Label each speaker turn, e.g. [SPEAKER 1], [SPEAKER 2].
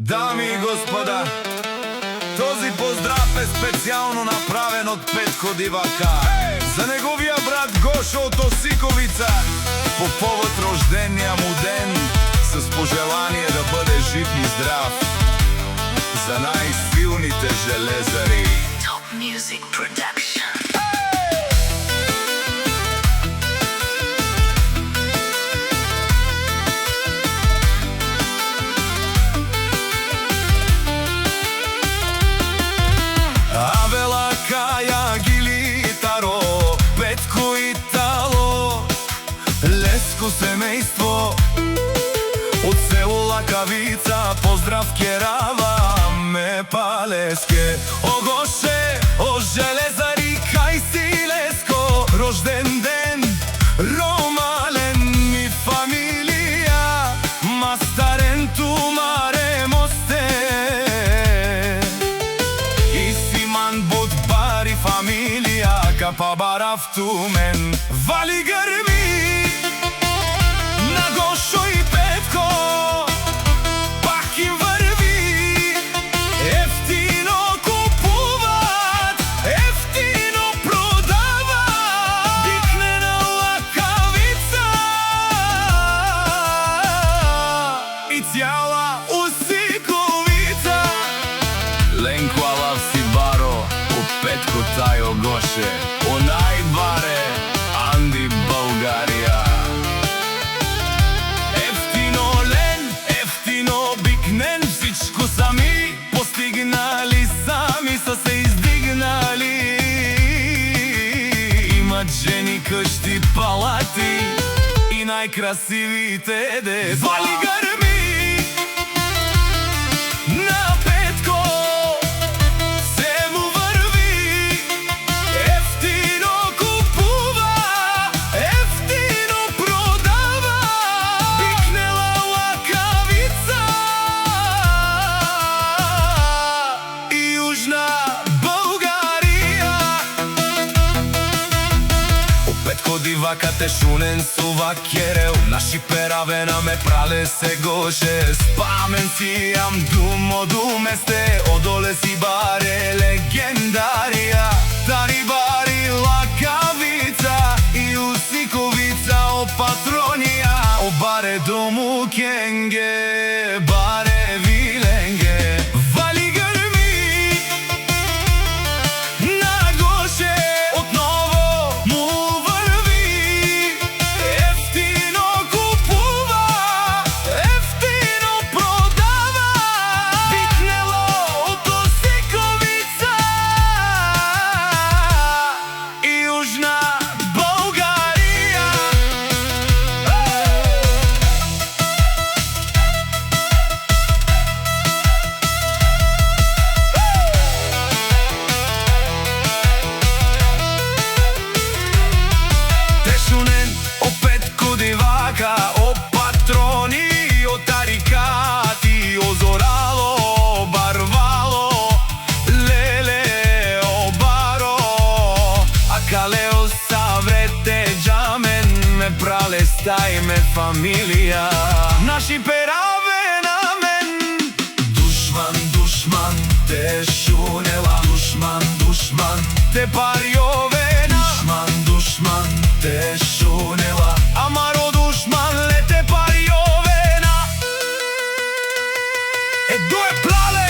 [SPEAKER 1] Дами и господа, този поздрав е специјално направен од Петко Дивака за неговија брат Гошо од Осиковица по повод рождениот му ден, с пожелание да бъде жив и здрав за најсилните железари.
[SPEAKER 2] Top Music Production.
[SPEAKER 1] Петко и Тало, леско семејство од село Лакавица, поздрав кераваме Палеске. О Гоше, о железари, кај си леско, рожден ден, ромален ми фамилија, мастарен тумаре мосте, и симан бот бари фамилија, капа барав тумен, вали грми на Гошо и Петко, пак им врви, ефтино купуват, ефтино продават, дикнена Лакавица и цяла Осиковица. Ленко алав си баро, о Петко тајо Гоше, о најбаре Анди Българија. Ефтино лен, ефтино бикнен, всичко сами постигнали, сами са се издигнали. Имат жени, къщи, палати и најкрасивите деца. Вали грми на Петко, Дивака те шунен сува керел, наши перавена ме прале се Гоше. Спамен си ам думо думесте, одоле си баре легендарија. Тари бари Лакавица и Осиковица, о патронија, о баре дому кенге, баре виленге. Вали грми на Гоше, отново му о патрони, о тарикати, о зорало, о барвало, леле, о баро, а калео саврете джамен, ме прале стајме фамилија. Наши пераве на мен, душман, душман, те шунела, душман, душман, те париове на, душман, душман, те шунела, амаро душман лете париовена. Е дуе плале